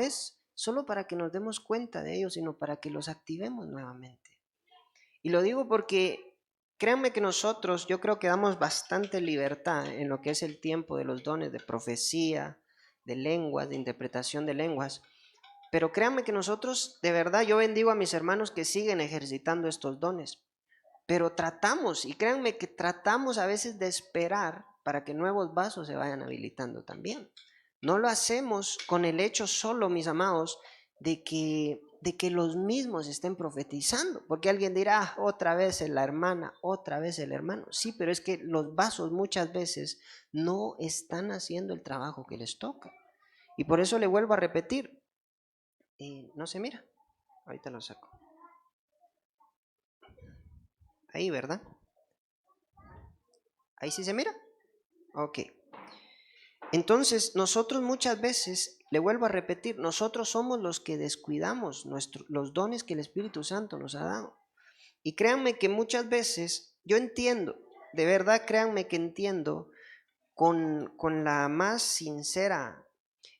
es solo para que nos demos cuenta de ellos, sino para que los activemos nuevamente. Y lo digo porque créanme que nosotros, yo creo que damos bastante libertad en lo que es el tiempo de los dones de profecía, de lenguas, de interpretación de lenguas. Pero créanme que nosotros, de verdad, yo bendigo a mis hermanos que siguen ejercitando estos dones. Pero tratamos, y créanme que tratamos a veces de esperar para que nuevos vasos se vayan habilitando también. No lo hacemos con el hecho solo, mis amados, de que los mismos estén profetizando, porque alguien dirá, otra vez la hermana, otra vez el hermano. Sí, pero es que los vasos muchas veces no están haciendo el trabajo que les toca. Y por eso le vuelvo a repetir, no se mira, ahorita lo saco. Ahí, ¿verdad? Ahí sí se mira. Ok. Entonces, nosotros muchas veces, le vuelvo a repetir, nosotros somos los que descuidamos los dones que el Espíritu Santo nos ha dado. Y créanme que muchas veces, yo entiendo, de verdad créanme que entiendo con la más sincera,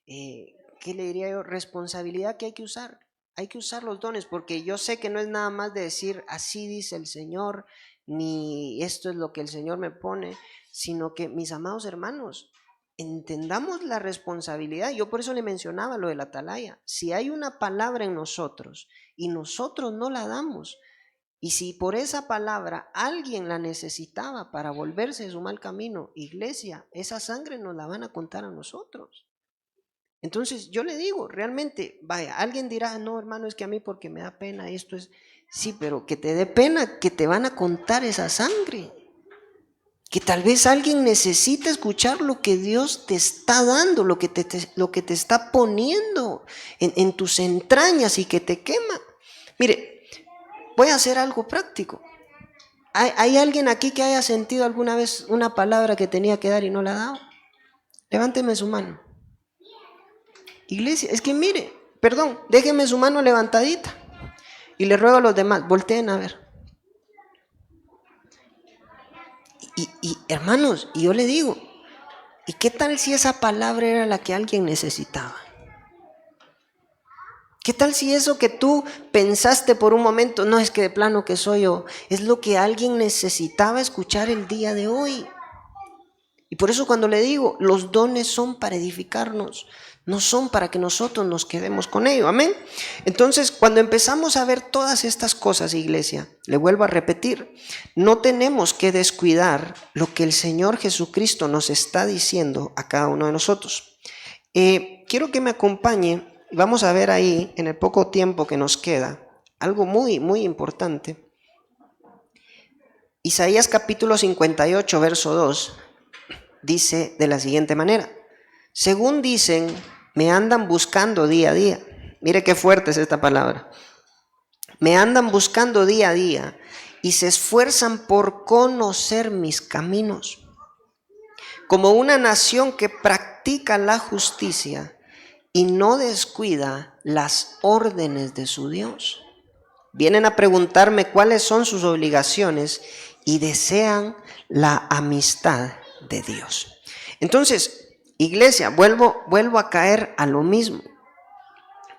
¿qué le diría yo? Responsabilidad que hay que usar. Hay que usar los dones, porque yo sé que no es nada más de decir, así dice el Señor, ni esto es lo que el Señor me pone, sino que, mis amados hermanos, entendamos la responsabilidad. Yo por eso le mencionaba lo de la atalaya. Si hay una palabra en nosotros y nosotros no la damos, y si por esa palabra alguien la necesitaba para volverse de su mal camino, iglesia, esa sangre nos la van a contar a nosotros. Entonces yo le digo, realmente, vaya, alguien dirá, no hermano, es que a mí porque me da pena, esto es, sí, pero que te dé pena, que te van a contar esa sangre. Que tal vez alguien necesita escuchar lo que Dios te está dando, lo que te está poniendo en tus entrañas y que te quema. Mire, voy a hacer algo práctico. ¿Hay alguien aquí que haya sentido alguna vez una palabra que tenía que dar y no la ha dado? Levánteme su mano. Iglesia, es que mire, perdón, déjeme su mano levantadita. Y le ruego a los demás, volteen a ver. Y hermanos, y yo le digo, ¿y qué tal si esa palabra era la que alguien necesitaba? ¿Qué tal si eso que tú pensaste por un momento, no es que de plano que soy yo, es lo que alguien necesitaba escuchar el día de hoy? Y por eso cuando le digo, los dones son para edificarnos, no son para que nosotros nos quedemos con ello, amén. Entonces, cuando empezamos a ver todas estas cosas, iglesia, le vuelvo a repetir, no tenemos que descuidar lo que el Señor Jesucristo nos está diciendo a cada uno de nosotros. Quiero que me acompañe, vamos a ver ahí, en el poco tiempo que nos queda, algo muy, muy importante. Isaías capítulo 58, verso 2. Dice de la siguiente manera, según dicen, me andan buscando día a día. Mire qué fuerte es esta palabra. Me andan buscando día a día y se esfuerzan por conocer mis caminos. Como una nación que practica la justicia y no descuida las órdenes de su Dios. Vienen a preguntarme cuáles son sus obligaciones y desean la amistad de Dios. Entonces, iglesia, vuelvo a caer a lo mismo.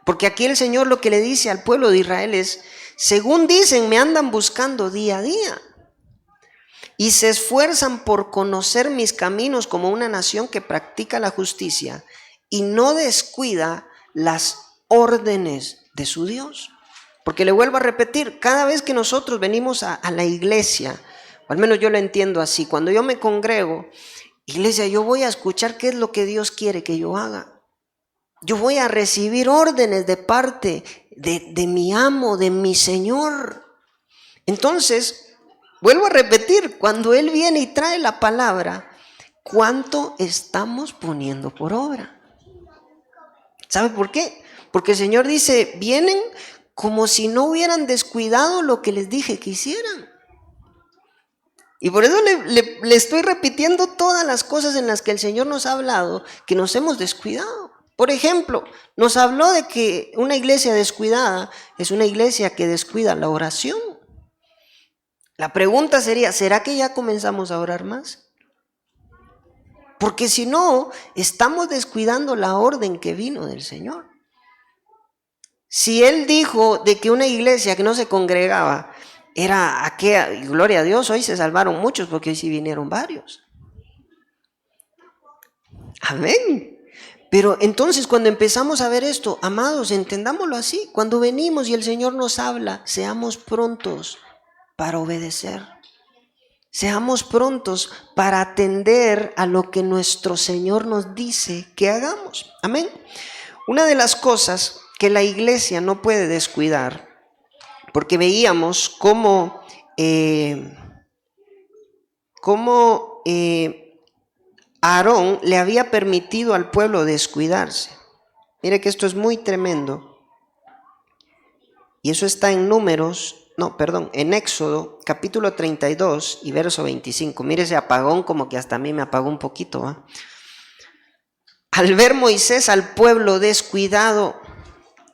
Porque aquí el Señor lo que le dice al pueblo de Israel es, según dicen, me andan buscando día a día. Y se esfuerzan por conocer mis caminos como una nación que practica la justicia y no descuida las órdenes de su Dios. Porque le vuelvo a repetir, cada vez que nosotros venimos a la iglesia, o al menos yo lo entiendo así, cuando yo me congrego, iglesia, yo voy a escuchar qué es lo que Dios quiere que yo haga. Yo voy a recibir órdenes de parte de mi amo, de mi Señor. Entonces, vuelvo a repetir, cuando Él viene y trae la palabra, ¿cuánto estamos poniendo por obra? ¿Sabe por qué? Porque el Señor dice, vienen como si no hubieran descuidado lo que les dije que hicieran. Y por eso le estoy repitiendo todas las cosas en las que el Señor nos ha hablado, que nos hemos descuidado. Por ejemplo, nos habló de que una iglesia descuidada es una iglesia que descuida la oración. La pregunta sería, ¿será que ya comenzamos a orar más? Porque si no, estamos descuidando la orden que vino del Señor. Si él dijo de que una iglesia que no se congregaba era aquella, gloria a Dios, hoy se salvaron muchos porque hoy sí vinieron varios. Amén. Pero entonces cuando empezamos a ver esto, amados, entendámoslo así. Cuando venimos y el Señor nos habla, seamos prontos para obedecer. Seamos prontos para atender a lo que nuestro Señor nos dice que hagamos. Amén. Una de las cosas que la iglesia no puede descuidar, porque veíamos cómo Aarón le había permitido al pueblo descuidarse. Mire que esto es muy tremendo. Y eso está en en Éxodo, capítulo 32 y verso 25. Mire ese apagón, como que hasta a mí me apagó un poquito, ¿eh? Al ver Moisés al pueblo descuidado,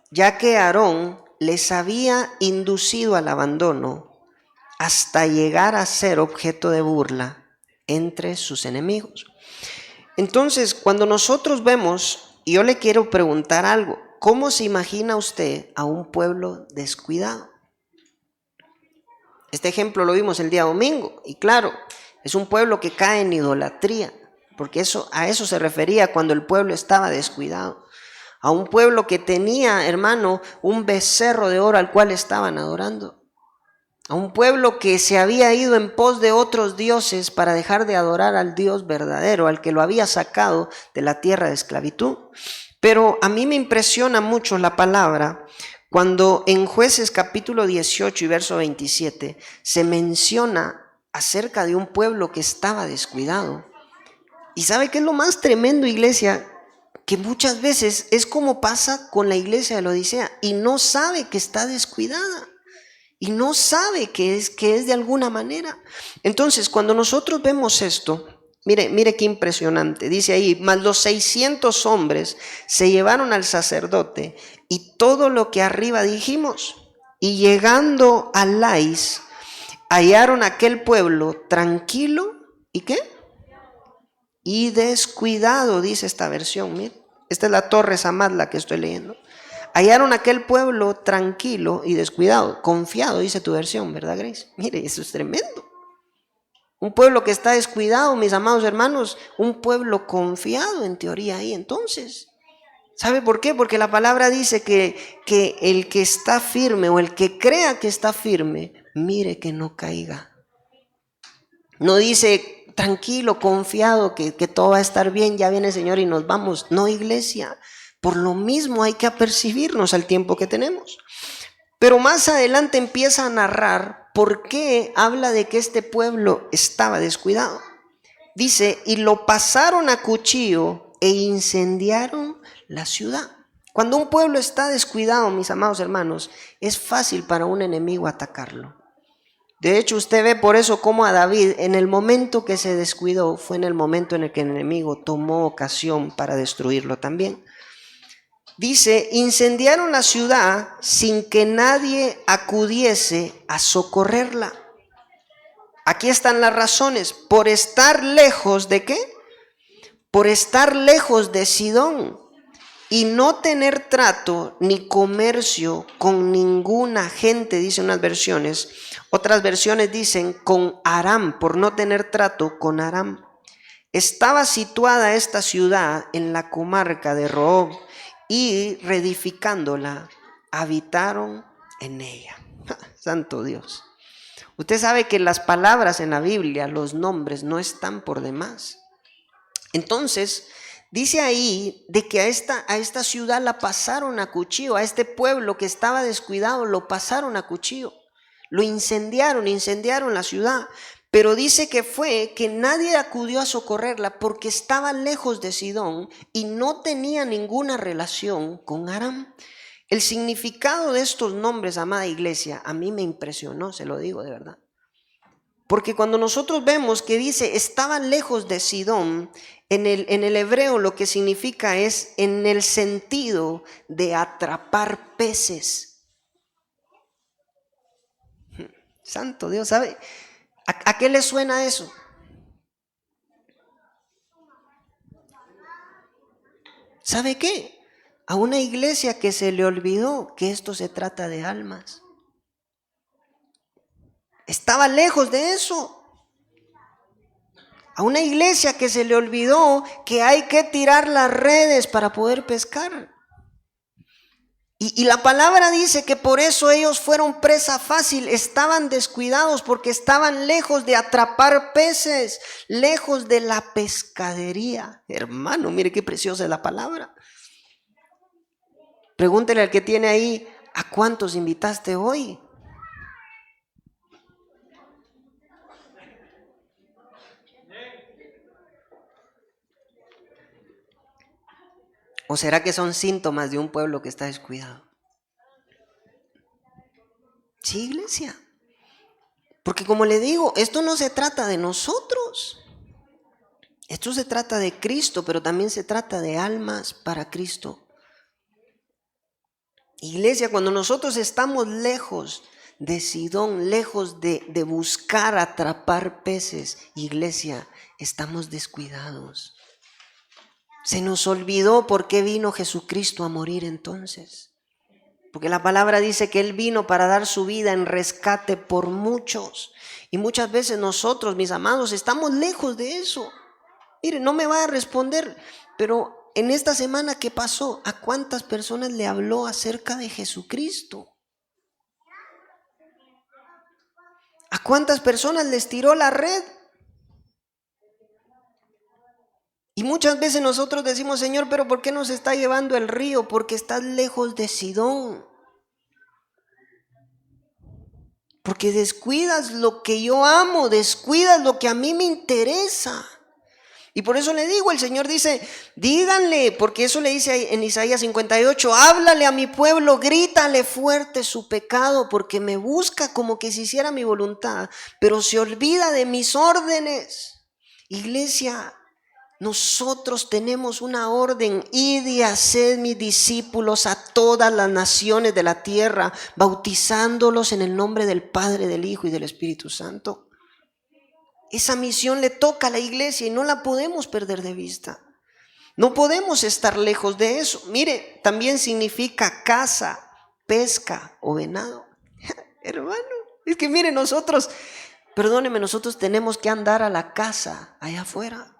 ya que Aarón les había inducido al abandono hasta llegar a ser objeto de burla entre sus enemigos. Entonces, cuando nosotros vemos, y yo le quiero preguntar algo, ¿cómo se imagina usted a un pueblo descuidado? Este ejemplo lo vimos el día domingo, y claro, es un pueblo que cae en idolatría, porque a eso se refería cuando el pueblo estaba descuidado. A un pueblo que tenía, hermano, un becerro de oro al cual estaban adorando. A un pueblo que se había ido en pos de otros dioses para dejar de adorar al Dios verdadero, al que lo había sacado de la tierra de esclavitud. Pero a mí me impresiona mucho la palabra cuando en Jueces capítulo 18 y verso 27 se menciona acerca de un pueblo que estaba descuidado. ¿Y sabe qué es lo más tremendo, iglesia? Que muchas veces es como pasa con la iglesia de la Odisea y no sabe que está descuidada. Y no sabe que es de alguna manera. Entonces, cuando nosotros vemos esto, mire qué impresionante. Dice ahí, más los 600 hombres se llevaron al sacerdote y todo lo que arriba dijimos. Y llegando a Lais, hallaron aquel pueblo tranquilo, ¿y qué? Y descuidado, dice esta versión. Mire, esta es la Torre Samad, la que estoy leyendo. Hallaron aquel pueblo tranquilo y descuidado, confiado, dice tu versión, ¿verdad, Grace? Mire, eso es tremendo. Un pueblo que está descuidado, mis amados hermanos, un pueblo confiado en teoría ahí. Entonces, ¿sabe por qué? Porque la palabra dice que el que está firme o el que crea que está firme, mire que no caiga. No dice tranquilo, confiado, que todo va a estar bien, ya viene el Señor y nos vamos. No, iglesia. Por lo mismo hay que apercibirnos al tiempo que tenemos. Pero más adelante empieza a narrar por qué habla de que este pueblo estaba descuidado. Dice, y lo pasaron a cuchillo e incendiaron la ciudad. Cuando un pueblo está descuidado, mis amados hermanos, es fácil para un enemigo atacarlo. De hecho, usted ve por eso cómo a David, en el momento que se descuidó, fue en el momento en el que el enemigo tomó ocasión para destruirlo también. Dice, incendiaron la ciudad sin que nadie acudiese a socorrerla. Aquí están las razones. Por estar lejos ¿de qué? Por estar lejos de Sidón y no tener trato ni comercio con ninguna gente, dicen unas versiones. Otras versiones dicen con Aram, por no tener trato con Aram. Estaba situada esta ciudad en la comarca de Rehob, y reedificándola, habitaron en ella. Santo Dios. Usted sabe que las palabras en la Biblia, los nombres, no están por demás. Entonces, dice ahí de que a esta ciudad la pasaron a cuchillo, a este pueblo que estaba descuidado, lo pasaron a cuchillo. Lo incendiaron la ciudad. Pero dice que fue que nadie acudió a socorrerla porque estaba lejos de Sidón y no tenía ninguna relación con Aram. El significado de estos nombres, amada iglesia, a mí me impresionó, se lo digo de verdad. Porque cuando nosotros vemos que dice estaba lejos de Sidón, en el hebreo lo que significa es en el sentido de atrapar peces. Santo Dios, ¿sabe? ¿A qué le suena eso? ¿Sabe qué? A una iglesia que se le olvidó que esto se trata de almas. Estaba lejos de eso. A una iglesia que se le olvidó que hay que tirar las redes para poder pescar. Y la palabra dice que por eso ellos fueron presa fácil, estaban descuidados porque estaban lejos de atrapar peces, lejos de la pescadería. Hermano, mire qué preciosa es la palabra. Pregúntele al que tiene ahí, ¿a cuántos invitaste hoy? ¿O será que son síntomas de un pueblo que está descuidado? Sí, iglesia. Porque como le digo, esto no se trata de nosotros. Esto se trata de Cristo, pero también se trata de almas para Cristo. Iglesia, cuando nosotros estamos lejos de Sidón, lejos de buscar atrapar peces, iglesia, estamos descuidados. Se nos olvidó por qué vino Jesucristo a morir entonces. Porque la palabra dice que Él vino para dar su vida en rescate por muchos. Y muchas veces nosotros, mis amados, estamos lejos de eso. Mire, no me va a responder, pero en esta semana que pasó, ¿a cuántas personas le habló acerca de Jesucristo? ¿A cuántas personas les tiró la red? Y muchas veces nosotros decimos, Señor, pero ¿por qué nos está llevando el río? Porque estás lejos de Sidón. Porque descuidas lo que yo amo, descuidas lo que a mí me interesa. Y por eso le digo, el Señor dice, díganle, porque eso le dice en Isaías 58, háblale a mi pueblo, grítale fuerte su pecado, porque me busca como que si hiciera mi voluntad, pero se olvida de mis órdenes. Iglesia, nosotros tenemos una orden, id y haced mis discípulos a todas las naciones de la tierra, bautizándolos en el nombre del Padre, del Hijo y del Espíritu Santo. Esa misión le toca a la iglesia y no la podemos perder de vista. No podemos estar lejos de eso. Mire, también significa caza, pesca o venado. Hermano, es que mire, nosotros tenemos que andar a la caza allá afuera.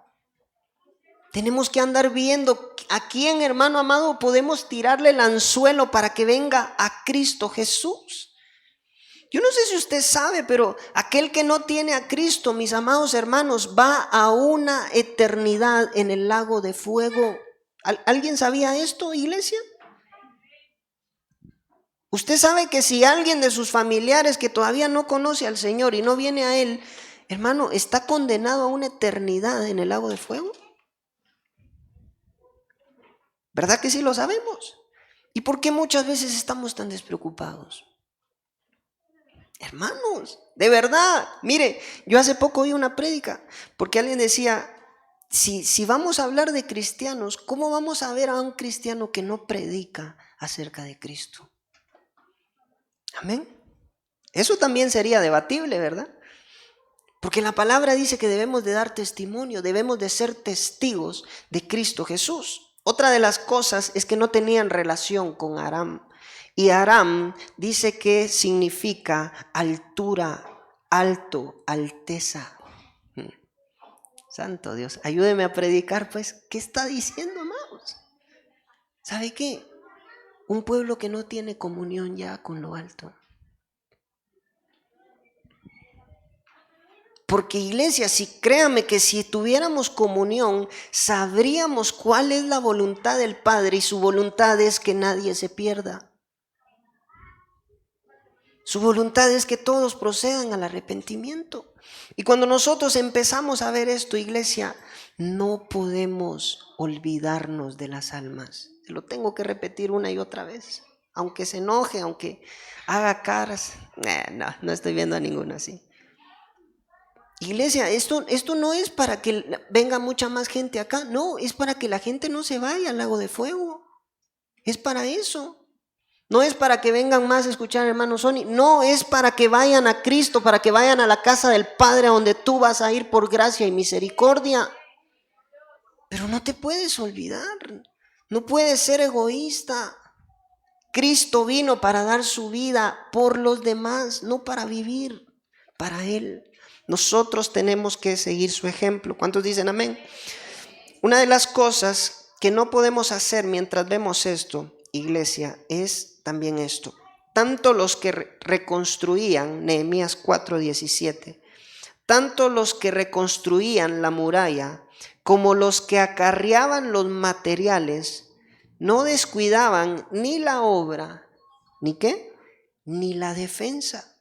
Tenemos que andar viendo a quién, hermano amado, podemos tirarle el anzuelo para que venga a Cristo Jesús. Yo no sé si usted sabe, pero aquel que no tiene a Cristo, mis amados hermanos, va a una eternidad en el lago de fuego. ¿Alguien sabía esto, iglesia? Usted sabe que si alguien de sus familiares que todavía no conoce al Señor y no viene a Él, hermano, está condenado a una eternidad en el lago de fuego. ¿Verdad que sí lo sabemos? ¿Y por qué muchas veces estamos tan despreocupados? Hermanos, de verdad, mire, yo hace poco oí una prédica, porque alguien decía, si vamos a hablar de cristianos, ¿cómo vamos a ver a un cristiano que no predica acerca de Cristo? Amén. Eso también sería debatible, ¿verdad? Porque la palabra dice que debemos de dar testimonio, debemos de ser testigos de Cristo Jesús. Otra de las cosas es que no tenían relación con Aram. Y Aram dice que significa altura, alto, alteza. Santo Dios, ayúdeme a predicar, pues. ¿Qué está diciendo, amados? ¿Sabe qué? Un pueblo que no tiene comunión ya con lo alto. Porque iglesia, créame que si tuviéramos comunión, sabríamos cuál es la voluntad del Padre y su voluntad es que nadie se pierda. Su voluntad es que todos procedan al arrepentimiento. Y cuando nosotros empezamos a ver esto, iglesia, no podemos olvidarnos de las almas. Se lo tengo que repetir una y otra vez. Aunque se enoje, aunque haga caras. No estoy viendo a ninguno así. Iglesia, esto no es para que venga mucha más gente acá, no, es para que la gente no se vaya al lago de fuego, es para eso, no es para que vengan más a escuchar hermano Sony, no, es para que vayan a Cristo, para que vayan a la casa del Padre, a donde tú vas a ir por gracia y misericordia, pero no te puedes olvidar No puedes ser egoísta. Cristo vino para dar su vida por los demás, no para vivir para Él. Nosotros tenemos que seguir su ejemplo. ¿Cuántos dicen amén? Una de las cosas que no podemos hacer mientras vemos esto, iglesia, es también esto. Tanto los que reconstruían, Nehemías 4:17, tanto los que reconstruían la muralla como los que acarreaban los materiales, no descuidaban ni la obra, ¿ni qué? Ni la defensa.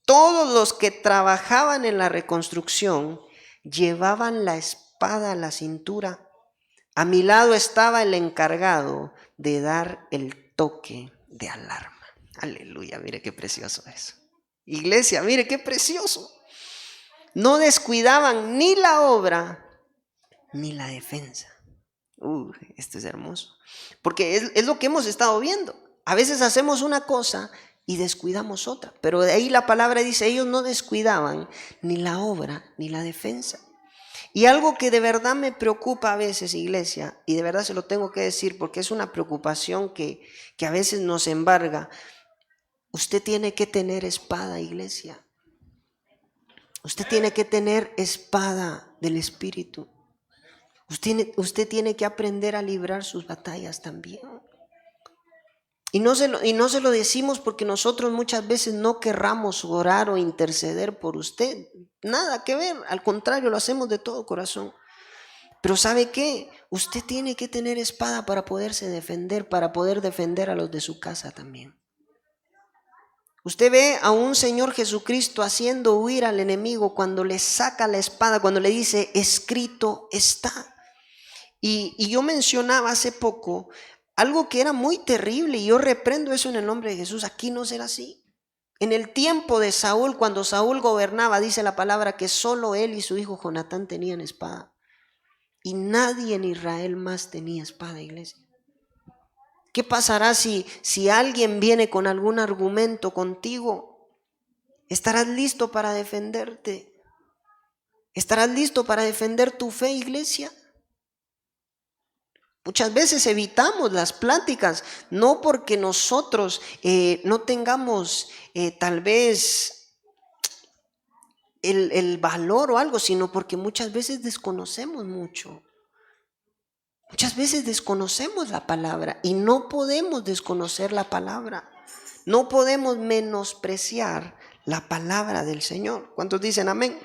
Todos los que trabajaban en la reconstrucción llevaban la espada a la cintura. A mi lado estaba el encargado de dar el toque de alarma. Aleluya, mire qué precioso es. Iglesia, mire qué precioso. No descuidaban ni la obra ni la defensa. Esto es hermoso. Porque es lo que hemos estado viendo. A veces hacemos una cosa y descuidamos otra. Pero de ahí la palabra dice, ellos no descuidaban ni la obra ni la defensa. Y algo que de verdad me preocupa a veces, iglesia, y de verdad se lo tengo que decir porque es una preocupación que a veces nos embarga. Usted tiene que tener espada, iglesia. Usted tiene que tener espada del Espíritu. Usted tiene que aprender a librar sus batallas también. Y no se lo decimos porque nosotros muchas veces no querramos orar o interceder por usted. Nada que ver, al contrario, lo hacemos de todo corazón. Pero ¿sabe qué? Usted tiene que tener espada para poderse defender, para poder defender a los de su casa también. Usted ve a un Señor Jesucristo haciendo huir al enemigo cuando le saca la espada, cuando le dice, escrito está. Y yo mencionaba hace poco algo que era muy terrible y yo reprendo eso en el nombre de Jesús. Aquí no será así. En el tiempo de Saúl, cuando Saúl gobernaba, dice la palabra que solo él y su hijo Jonatán tenían espada. Y nadie en Israel más tenía espada, iglesia. ¿Qué pasará si alguien viene con algún argumento contigo? ¿Estarás listo para defenderte? ¿Estarás listo para defender tu fe, iglesia? Muchas veces evitamos las pláticas, no porque nosotros no tengamos tal vez el valor o algo, sino porque muchas veces desconocemos mucho. Muchas veces desconocemos la palabra y no podemos desconocer la palabra. No podemos menospreciar la palabra del Señor. ¿Cuántos dicen amén?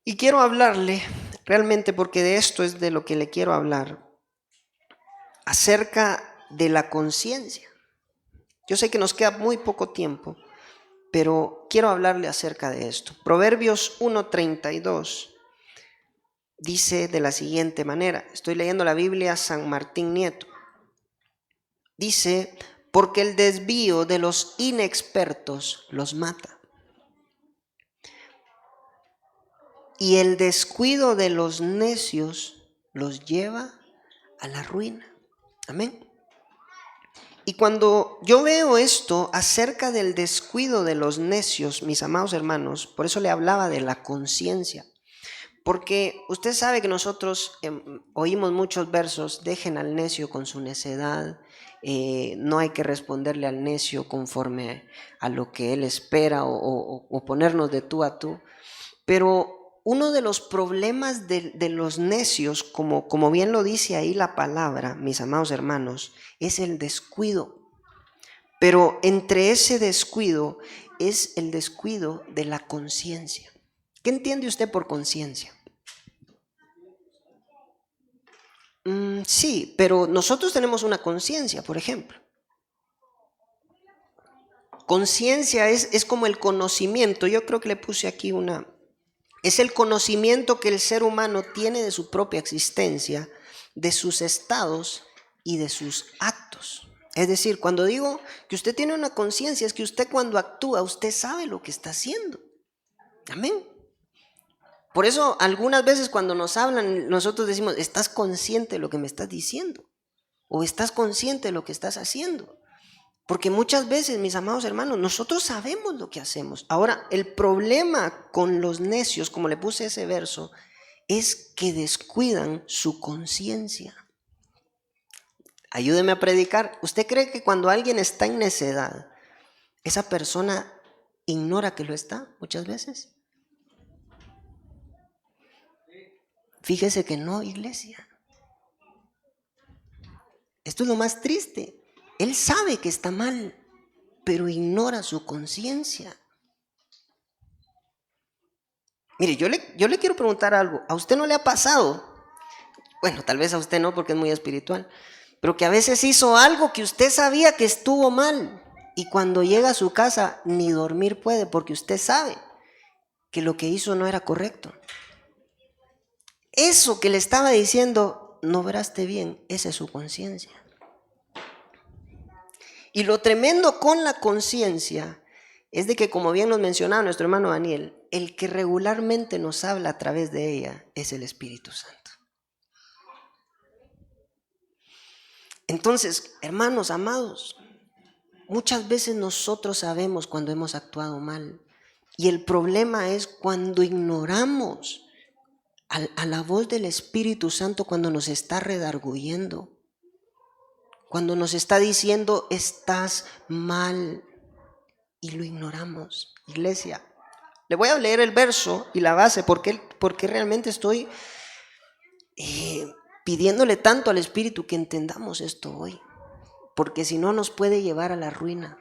Y quiero hablarle realmente, porque de esto es de lo que le quiero hablar, acerca de la conciencia. Yo sé que nos queda muy poco tiempo, pero quiero hablarle acerca de esto. Proverbios 1:32 dice de la siguiente manera. Estoy leyendo la Biblia San Martín Nieto. Dice, porque el desvío de los inexpertos los mata, y el descuido de los necios los lleva a la ruina. Amén. Y cuando yo veo esto acerca del descuido de los necios, mis amados hermanos, por eso le hablaba de la conciencia. Porque usted sabe que nosotros oímos muchos versos, dejen al necio con su necedad, no hay que responderle al necio conforme a lo que él espera o ponernos de tú a tú. Pero uno de los problemas de los necios, como bien lo dice ahí la palabra, mis amados hermanos, es el descuido. Pero entre ese descuido es el descuido de la conciencia. ¿Qué entiende usted por conciencia? Sí, pero nosotros tenemos una conciencia, por ejemplo. Conciencia es como el conocimiento. Yo creo que le puse aquí es el conocimiento que el ser humano tiene de su propia existencia, de sus estados y de sus actos. Es decir, cuando digo que usted tiene una conciencia, es que usted cuando actúa, usted sabe lo que está haciendo. Amén. Por eso algunas veces cuando nos hablan, nosotros decimos, ¿estás consciente de lo que me estás diciendo? ¿O estás consciente de lo que estás haciendo? Porque muchas veces, mis amados hermanos, nosotros sabemos lo que hacemos. Ahora, el problema con los necios, como le puse ese verso, es que descuidan su conciencia. Ayúdeme a predicar. ¿Usted cree que cuando alguien está en necedad, esa persona ignora que lo está muchas veces? Fíjese que no, iglesia. Esto es lo más triste. Él sabe que está mal, pero ignora su conciencia. Mire, yo le quiero preguntar algo. ¿A usted no le ha pasado? Bueno, tal vez a usted no, porque es muy espiritual, pero que a veces hizo algo que usted sabía que estuvo mal, y cuando llega a su casa ni dormir puede, porque usted sabe que lo que hizo no era correcto. Eso que le estaba diciendo, no obraste bien, esa es su conciencia. Y lo tremendo con la conciencia es de que, como bien nos mencionaba nuestro hermano Daniel, el que regularmente nos habla a través de ella es el Espíritu Santo. Entonces, hermanos amados, muchas veces nosotros sabemos cuando hemos actuado mal, y el problema es cuando ignoramos a la voz del Espíritu Santo, cuando nos está redarguyendo, cuando nos está diciendo estás mal, y lo ignoramos. Iglesia, le voy a leer el verso y la base, porque realmente estoy pidiéndole tanto al Espíritu que entendamos esto hoy, porque si no nos puede llevar a la ruina.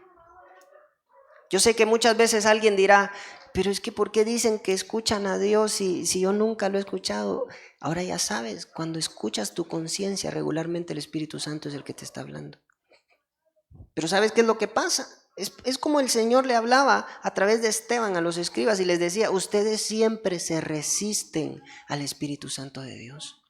Yo sé que muchas veces alguien dirá, pero es que ¿por qué dicen que escuchan a Dios si yo nunca lo he escuchado? Ahora ya sabes, cuando escuchas tu conciencia, regularmente el Espíritu Santo es el que te está hablando. Pero ¿sabes qué es lo que pasa? Es como el Señor le hablaba a través de Esteban a los escribas y les decía, ustedes siempre se resisten al Espíritu Santo de Dios.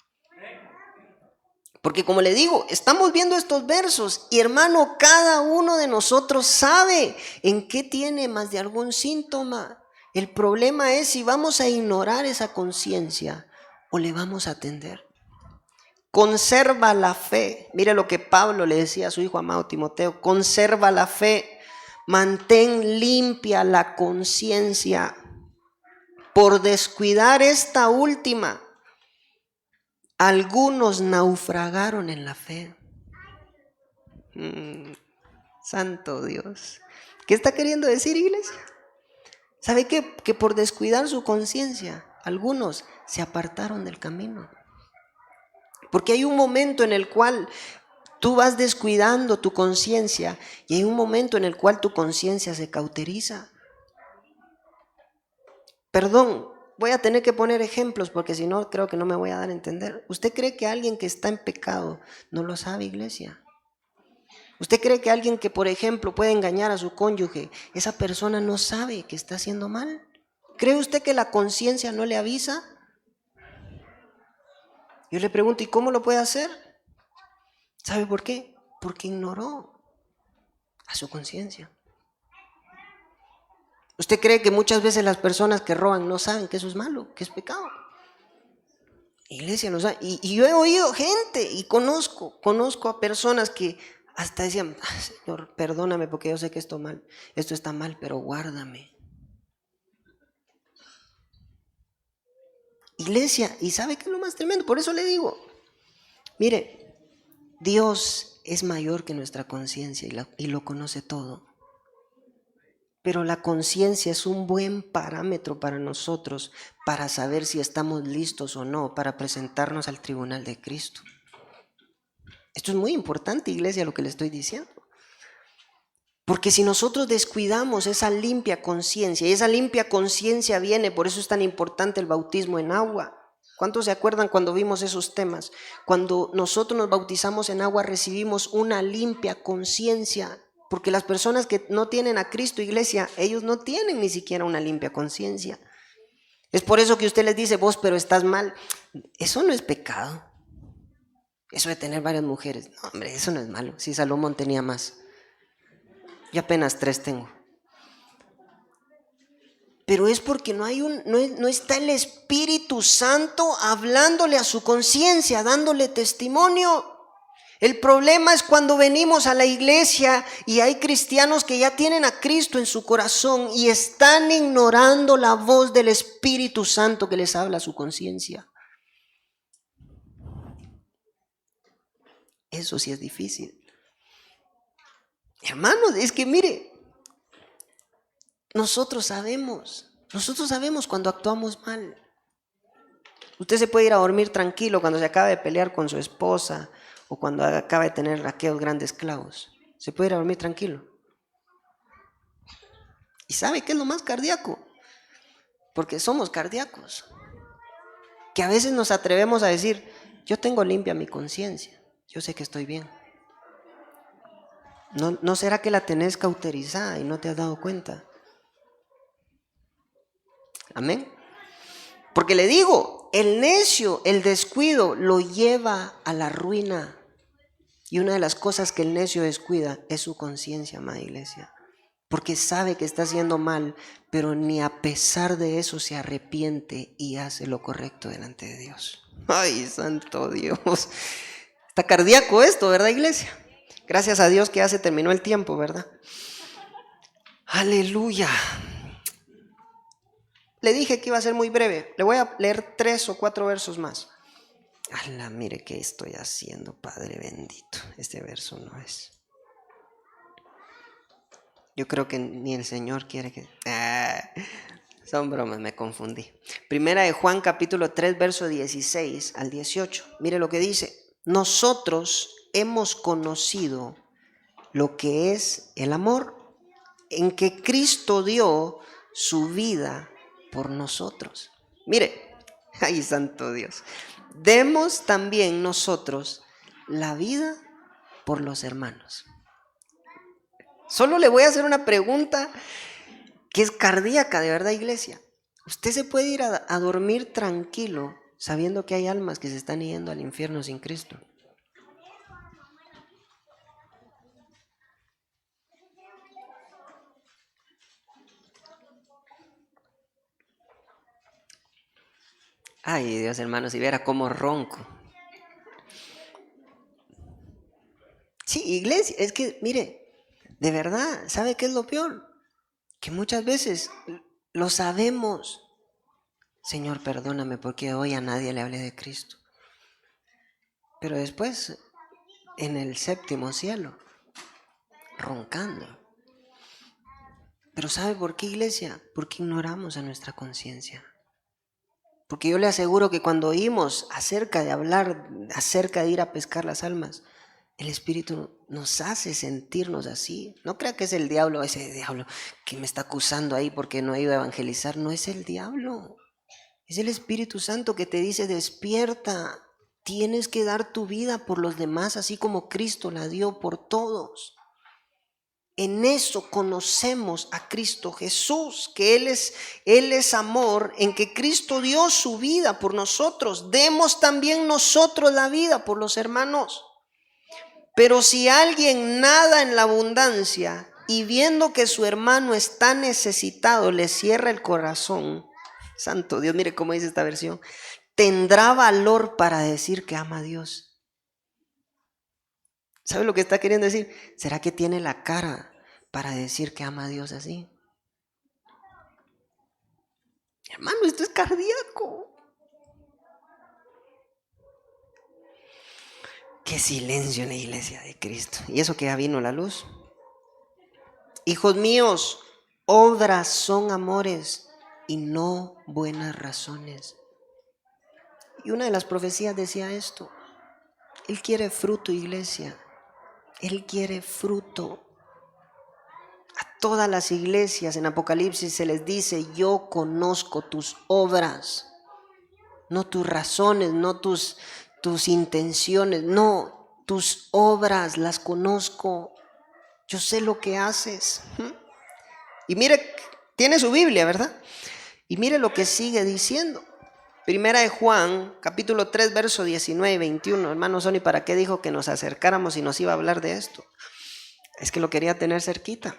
Porque como le digo, estamos viendo estos versos y hermano, cada uno de nosotros sabe en qué tiene más de algún síntoma. El problema es si vamos a ignorar esa conciencia o le vamos a atender. Conserva la fe. Mire lo que Pablo le decía a su hijo amado Timoteo. Conserva la fe. Mantén limpia la conciencia. Por descuidar esta última, algunos naufragaron en la fe. Santo Dios. ¿Qué está queriendo decir, iglesia? ¿Sabe qué? Que por descuidar su conciencia, algunos se apartaron del camino. Porque hay un momento en el cual tú vas descuidando tu conciencia y hay un momento en el cual tu conciencia se cauteriza. Perdón, voy a tener que poner ejemplos porque si no creo que no me voy a dar a entender. ¿Usted cree que alguien que está en pecado no lo sabe, iglesia? ¿Usted cree que alguien que, por ejemplo, puede engañar a su cónyuge, esa persona no sabe que está haciendo mal? ¿Cree usted que la conciencia no le avisa? Yo le pregunto, ¿y cómo lo puede hacer? ¿Sabe por qué? Porque ignoró a su conciencia. ¿Usted cree que muchas veces las personas que roban no saben que eso es malo, que es pecado? Iglesia no sabe. Y yo he oído gente y conozco a personas que hasta decían, Señor, perdóname porque yo sé que esto está mal, pero guárdame. Iglesia, ¿y sabe qué es lo más tremendo? Por eso le digo, mire, Dios es mayor que nuestra conciencia y lo conoce todo. Pero la conciencia es un buen parámetro para nosotros para saber si estamos listos o no para presentarnos al tribunal de Cristo. Esto es muy importante, iglesia, lo que le estoy diciendo. Porque si nosotros descuidamos esa limpia conciencia, y esa limpia conciencia viene, por eso es tan importante el bautismo en agua. ¿Cuántos se acuerdan cuando vimos esos temas? Cuando nosotros nos bautizamos en agua recibimos una limpia conciencia. Porque las personas que no tienen a Cristo, iglesia, ellos no tienen ni siquiera una limpia conciencia. Es por eso que usted les dice, vos, pero estás mal. Eso no es pecado. Eso de tener varias mujeres, no, hombre, eso no es malo. Si Salomón tenía más. Yo apenas 3 tengo. Pero es porque no está el Espíritu Santo hablándole a su conciencia, dándole testimonio. El problema es cuando venimos a la iglesia y hay cristianos que ya tienen a Cristo en su corazón y están ignorando la voz del Espíritu Santo que les habla a su conciencia. Eso sí es difícil. Hermanos, es que mire, nosotros sabemos cuando actuamos mal. Usted se puede ir a dormir tranquilo cuando se acaba de pelear con su esposa o cuando acaba de tener aquellos grandes clavos. Se puede ir a dormir tranquilo. ¿Y sabe qué es lo más cardíaco? Porque somos cardíacos. Que a veces nos atrevemos a decir, yo tengo limpia mi conciencia, yo sé que estoy bien. ¿No será que la tenés cauterizada y no te has dado cuenta? Amén. Porque le digo, el necio, el descuido lo lleva a la ruina. Y una de las cosas que el necio descuida es su conciencia, amada iglesia. Porque sabe que está haciendo mal, pero ni a pesar de eso se arrepiente y hace lo correcto delante de Dios. Ay, santo Dios. Está cardíaco esto, ¿verdad, iglesia? Gracias a Dios que ya se terminó el tiempo, ¿verdad? Aleluya. Le dije que iba a ser muy breve. Le voy a leer 3 o 4 versos más. ¡Hala! Mire qué estoy haciendo, Padre bendito. Este verso no es. Yo creo que ni el Señor quiere que... Son bromas, me confundí. Primera de Juan capítulo 3, verso 16 al 18. Mire lo que dice. Nosotros hemos conocido lo que es el amor, en que Cristo dio su vida por nosotros. Mire, ay, santo Dios. Demos también nosotros la vida por los hermanos. Solo le voy a hacer una pregunta que es cardíaca, de verdad, iglesia. Usted se puede ir a dormir tranquilo sabiendo que hay almas que se están yendo al infierno sin Cristo. Ay, Dios, hermano, si viera cómo ronco. Sí, iglesia, es que, mire, de verdad, ¿sabe qué es lo peor? Que muchas veces lo sabemos. Señor, perdóname porque hoy a nadie le hablé de Cristo. Pero después, en el séptimo cielo, roncando. Pero ¿sabe por qué, iglesia? Porque ignoramos a nuestra conciencia. Porque yo le aseguro que cuando oímos acerca de hablar, acerca de ir a pescar las almas, el Espíritu nos hace sentirnos así. No crea que es el diablo, ese diablo que me está acusando ahí porque no he ido a evangelizar. No es el diablo. Es el Espíritu Santo que te dice, despierta. Tienes que dar tu vida por los demás, así como Cristo la dio por todos. En eso conocemos a Cristo Jesús, que Él es amor, en que Cristo dio su vida por nosotros. Demos también nosotros la vida por los hermanos. Pero si alguien nada en la abundancia y viendo que su hermano está necesitado, le cierra el corazón, santo Dios, mire cómo dice esta versión, tendrá valor para decir que ama a Dios. ¿Sabe lo que está queriendo decir? ¿Será que tiene la cara para decir que ama a Dios así? Hermano, esto es cardíaco. Qué silencio en la iglesia de Cristo. Y eso que ya vino la luz. Hijos míos, obras son amores y no buenas razones. Y una de las profecías decía esto. Él quiere fruto, iglesia. Él quiere fruto. A todas las iglesias en Apocalipsis se les dice, yo conozco tus obras, no tus razones, no tus intenciones, no, tus obras las conozco, yo sé lo que haces. Y mire, tiene su Biblia, ¿verdad? Y mire lo que sigue diciendo. Primera de Juan, capítulo 3, verso 19 y 21. Hermano Sony, ¿para qué dijo que nos acercáramos y nos iba a hablar de esto? Es que lo quería tener cerquita.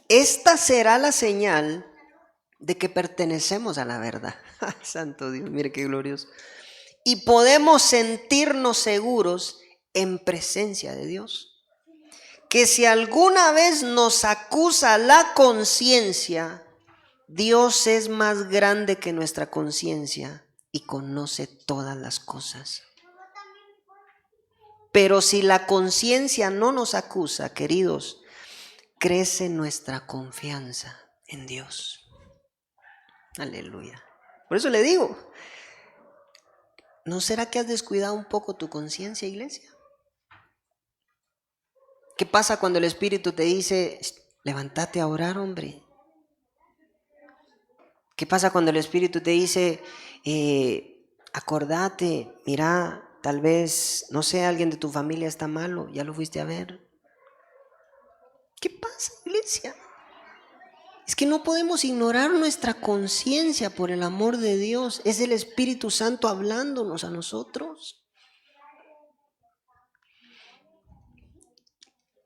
Esta será la señal de que pertenecemos a la verdad. Santo Dios, mire qué glorioso. Y podemos sentirnos seguros en presencia de Dios. Que si alguna vez nos acusa la conciencia, Dios es más grande que nuestra conciencia y conoce todas las cosas. Pero si la conciencia no nos acusa, queridos, crece nuestra confianza en Dios. Aleluya. Por eso le digo, ¿no será que has descuidado un poco tu conciencia, iglesia? ¿Qué pasa cuando el Espíritu te dice, levántate a orar, hombre? ¿Qué pasa cuando el Espíritu te dice, acordate, mira, tal vez, no sé, alguien de tu familia está malo, ya lo fuiste a ver? ¿Qué pasa, iglesia? Es que no podemos ignorar nuestra conciencia, por el amor de Dios. Es el Espíritu Santo hablándonos a nosotros.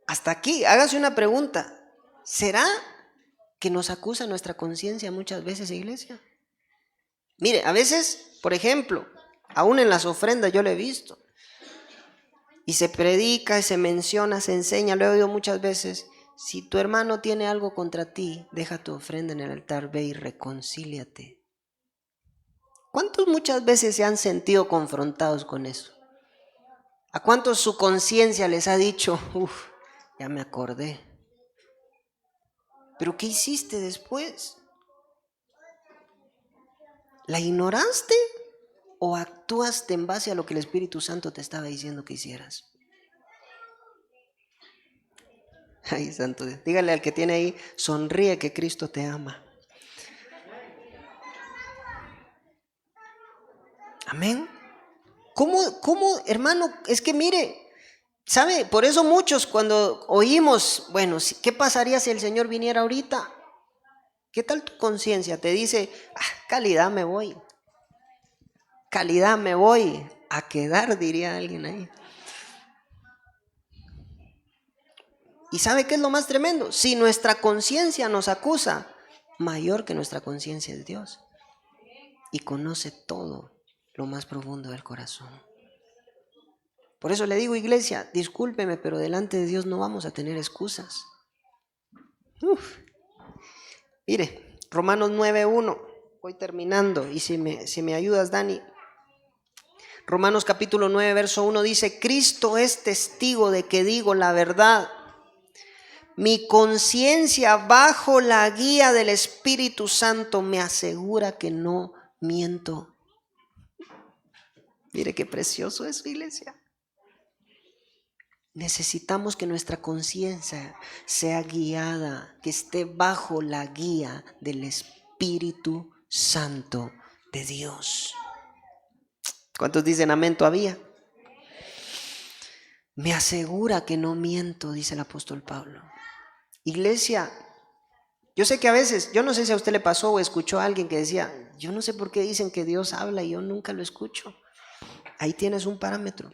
Hasta aquí, hágase una pregunta. ¿Será que nos acusa nuestra conciencia muchas veces, iglesia? Mire, a veces, por ejemplo, aún en las ofrendas yo lo he visto. Y se predica, se menciona, se enseña, lo he oído muchas veces. Si tu hermano tiene algo contra ti, deja tu ofrenda en el altar, ve y reconcíliate. ¿Cuántos muchas veces se han sentido confrontados con eso? ¿A cuántos su conciencia les ha dicho, ya me acordé? ¿Pero qué hiciste después? ¿La ignoraste o actuaste en base a lo que el Espíritu Santo te estaba diciendo que hicieras? Ay, santo Dios. Dígale al que tiene ahí, sonríe que Cristo te ama. Amén. ¿Cómo, hermano? Es que mire, ¿sabe? Por eso muchos cuando oímos, bueno, ¿qué pasaría si el Señor viniera ahorita? ¿Qué tal tu conciencia? Te dice, calidad me voy a quedar, diría alguien ahí. ¿Y sabe qué es lo más tremendo? Si nuestra conciencia nos acusa, mayor que nuestra conciencia es Dios. Y conoce todo lo más profundo del corazón. Por eso le digo, iglesia, discúlpeme, pero delante de Dios no vamos a tener excusas. Mire, Romanos 9:1, voy terminando, y si me ayudas, Dani. Romanos capítulo 9, verso 1 dice, Cristo es testigo de que digo la verdad. Mi conciencia bajo la guía del Espíritu Santo me asegura que no miento. Mire qué precioso es, iglesia. Necesitamos que nuestra conciencia sea guiada, que esté bajo la guía del Espíritu Santo de Dios. ¿Cuántos dicen amén todavía? Me asegura que no miento, dice el apóstol Pablo. Iglesia, yo sé que a veces, yo no sé si a usted le pasó o escuchó a alguien que decía, yo no sé por qué dicen que Dios habla y yo nunca lo escucho. Ahí tienes un parámetro.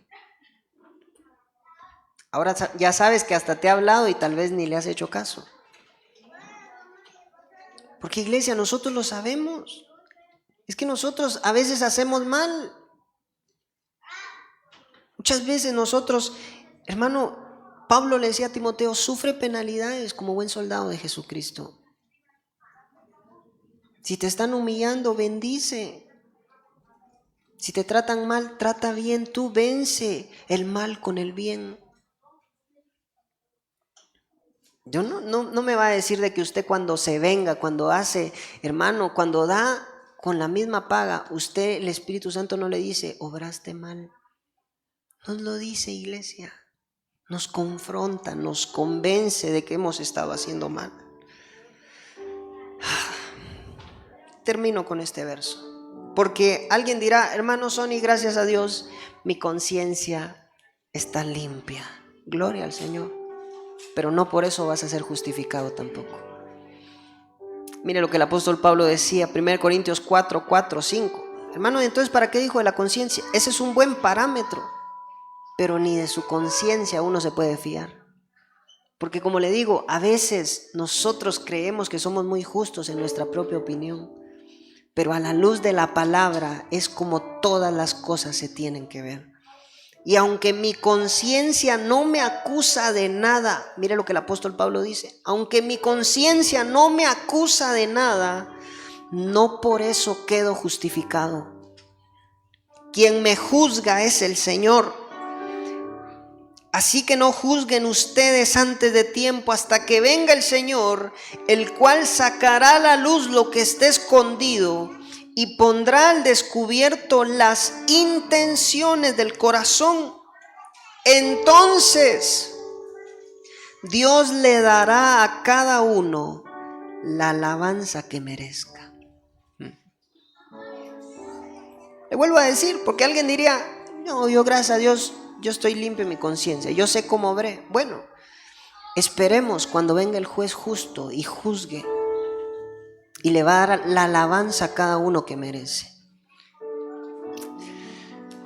Ahora ya sabes que hasta te ha hablado y tal vez ni le has hecho caso. Porque, iglesia, nosotros lo sabemos. Es que nosotros a veces hacemos mal. Muchas veces nosotros, hermano, Pablo le decía a Timoteo, sufre penalidades como buen soldado de Jesucristo. Si te están humillando, bendice. Si te tratan mal, trata bien. Tú vence el mal con el bien. Yo no me va a decir de que usted cuando se venga, cuando hace, hermano, cuando da con la misma paga, usted, el Espíritu Santo no le dice, obraste mal. Nos lo dice, iglesia. Nos confronta, nos convence de que hemos estado haciendo mal. Termino con este verso. Porque alguien dirá, hermano Sonny, gracias a Dios, mi conciencia está limpia. Gloria al Señor. Pero no por eso vas a ser justificado tampoco. Mire lo que el apóstol Pablo decía, 1 Corintios 4:5. Hermano, entonces, ¿para qué dijo de la conciencia? Ese es un buen parámetro. Pero ni de su conciencia uno se puede fiar. Porque como le digo, a veces nosotros creemos que somos muy justos en nuestra propia opinión. Pero a la luz de la palabra es como todas las cosas se tienen que ver. Y aunque mi conciencia no me acusa de nada, mire lo que el apóstol Pablo dice, aunque mi conciencia no me acusa de nada, no por eso quedo justificado. Quien me juzga es el Señor. Así que no juzguen ustedes antes de tiempo, hasta que venga el Señor, el cual sacará a la luz lo que esté escondido y pondrá al descubierto las intenciones del corazón. Entonces Dios le dará a cada uno la alabanza que merezca. Le vuelvo a decir, porque alguien diría: no, yo gracias a Dios, yo estoy limpio en mi conciencia, yo sé cómo obré. Bueno, esperemos cuando venga el juez justo y juzgue, y le va a dar la alabanza a cada uno que merece.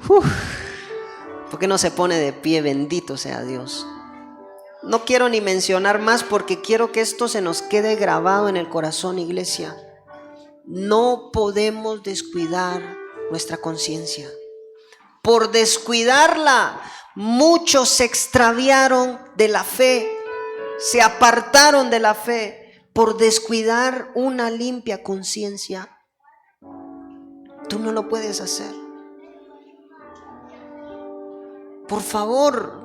¿Por qué no se pone de pie? Bendito sea Dios. No quiero ni mencionar más, porque quiero que esto se nos quede grabado en el corazón, iglesia. No podemos descuidar nuestra conciencia. Por descuidarla, muchos se extraviaron de la fe, se apartaron de la fe por descuidar una limpia conciencia. Tú no lo puedes hacer. Por favor,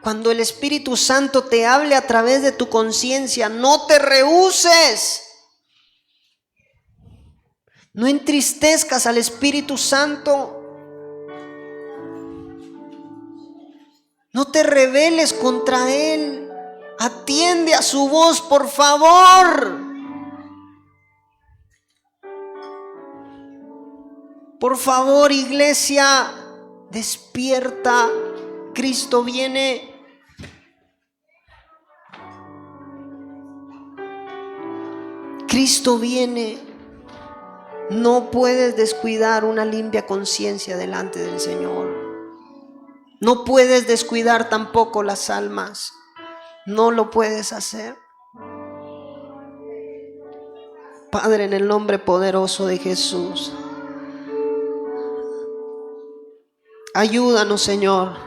cuando el Espíritu Santo te hable a través de tu conciencia, no te rehúses. No entristezcas al Espíritu Santo. No te rebeles contra Él. Atiende a su voz, por favor. Por favor, iglesia, despierta. Cristo viene. Cristo viene. No puedes descuidar una limpia conciencia delante del Señor. No puedes descuidar tampoco las almas. No lo puedes hacer. Padre, en el nombre poderoso de Jesús, ayúdanos, Señor.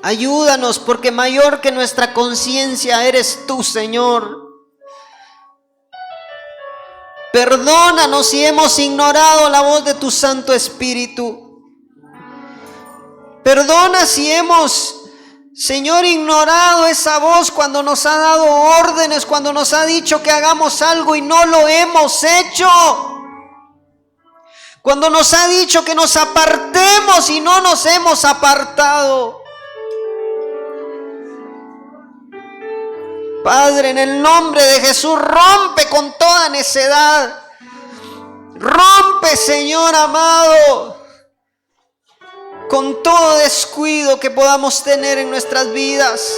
Ayúdanos, porque mayor que nuestra conciencia eres tú, Señor. Perdónanos si hemos ignorado la voz de tu Santo Espíritu. Perdona si hemos, Señor, ignorado esa voz cuando nos ha dado órdenes, cuando nos ha dicho que hagamos algo y no lo hemos hecho. Cuando nos ha dicho que nos apartemos y no nos hemos apartado. Padre, en el nombre de Jesús, rompe con toda necedad. Rompe, Señor amado, con todo descuido que podamos tener en nuestras vidas.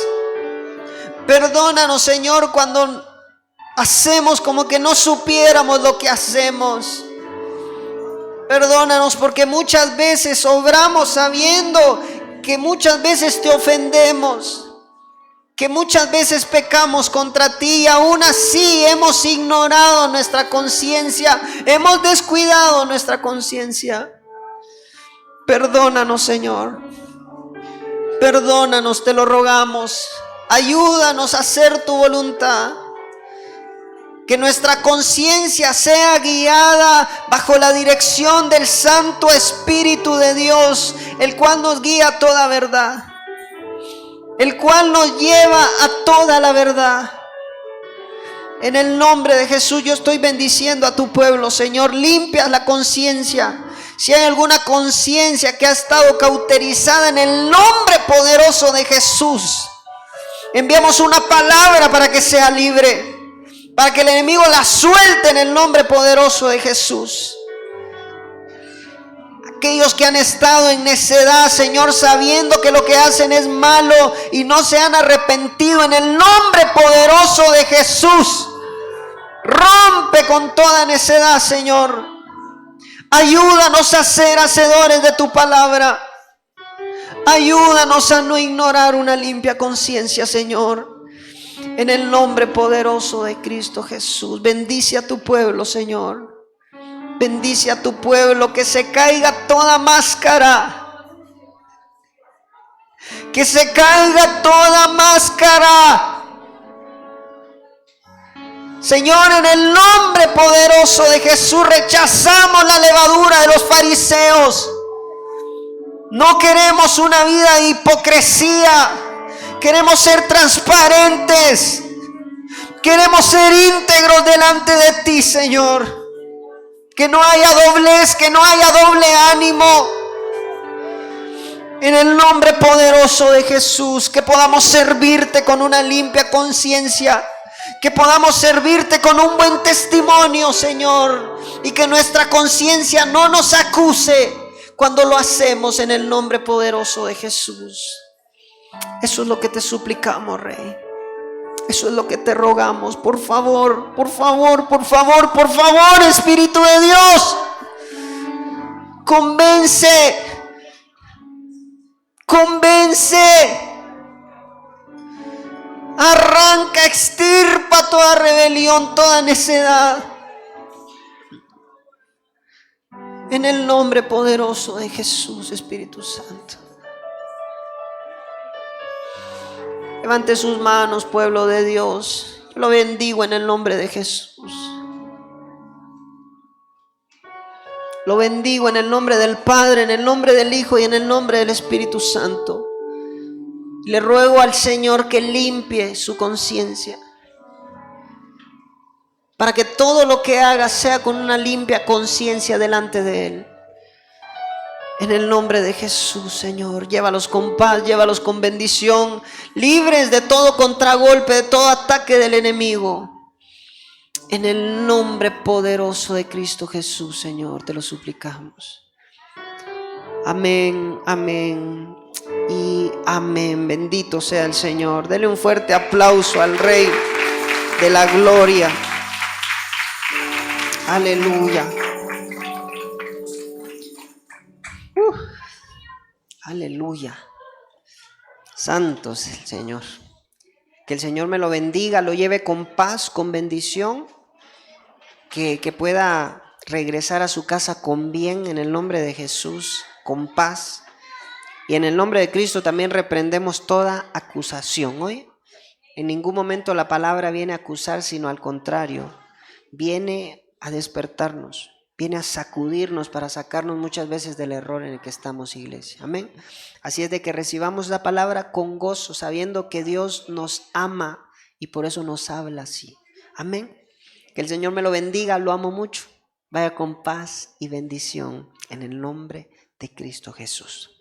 Perdónanos, Señor, cuando hacemos como que no supiéramos lo que hacemos. Perdónanos porque muchas veces obramos sabiendo que muchas veces te ofendemos, que muchas veces pecamos contra ti, y aún así hemos ignorado nuestra conciencia, hemos descuidado nuestra conciencia. Perdónanos, Señor. Perdónanos, te lo rogamos. Ayúdanos a hacer tu voluntad. Que nuestra conciencia sea guiada bajo la dirección del Santo Espíritu de Dios, el cual nos guía a toda verdad, el cual nos lleva a toda la verdad. En el nombre de Jesús, yo estoy bendiciendo a tu pueblo, Señor. Limpia la conciencia. Si hay alguna conciencia que ha estado cauterizada, en el nombre poderoso de Jesús, enviamos una palabra para que sea libre, para que el enemigo la suelte en el nombre poderoso de Jesús. Aquellos que han estado en necedad, Señor, sabiendo que lo que hacen es malo y no se han arrepentido, en el nombre poderoso de Jesús, rompe con toda necedad, Señor. Ayúdanos a ser hacedores de tu palabra. Ayúdanos a no ignorar una limpia conciencia, Señor. En el nombre poderoso de Cristo Jesús, bendice a tu pueblo, Señor. Bendice a tu pueblo, que se caiga toda máscara. Que se caiga toda máscara. Señor, en el nombre poderoso de Jesús rechazamos la levadura de los fariseos. No queremos una vida de hipocresía. Queremos ser transparentes. Queremos ser íntegros delante de ti, Señor. Que no haya doblez, que no haya doble ánimo. En el nombre poderoso de Jesús, que podamos servirte con una limpia conciencia. Que podamos servirte con un buen testimonio, Señor. Y que nuestra conciencia no nos acuse cuando lo hacemos en el nombre poderoso de Jesús. Eso es lo que te suplicamos, Rey. Eso es lo que te rogamos. Por favor, por favor, por favor, por favor, Espíritu de Dios. Convence. Convence. Arranca, extirpa toda rebelión, toda necedad. En el nombre poderoso de Jesús, Espíritu Santo. Levante sus manos, pueblo de Dios. Yo lo bendigo en el nombre de Jesús. Lo bendigo en el nombre del Padre, en el nombre del Hijo y en el nombre del Espíritu Santo. Le ruego al Señor que limpie su conciencia, para que todo lo que haga sea con una limpia conciencia delante de Él. En el nombre de Jesús, Señor, llévalos con paz, llévalos con bendición, libres de todo contragolpe, de todo ataque del enemigo. En el nombre poderoso de Cristo Jesús, Señor, te lo suplicamos. Amén, amén y amén. Bendito sea el Señor. Dele un fuerte aplauso al Rey de la gloria. Aleluya. Aleluya. Santo es el Señor. Que el Señor me lo bendiga, lo lleve con paz, con bendición. Que pueda regresar a su casa con bien en el nombre de Jesús, con paz. Y en el nombre de Cristo también reprendemos toda acusación. ¿Oye? En ningún momento la palabra viene a acusar, sino al contrario. Viene a despertarnos, viene a sacudirnos para sacarnos muchas veces del error en el que estamos, iglesia. Amén. Así es de que recibamos la palabra con gozo, sabiendo que Dios nos ama y por eso nos habla así. Amén. Que el Señor me lo bendiga, lo amo mucho. Vaya con paz y bendición en el nombre de Cristo Jesús.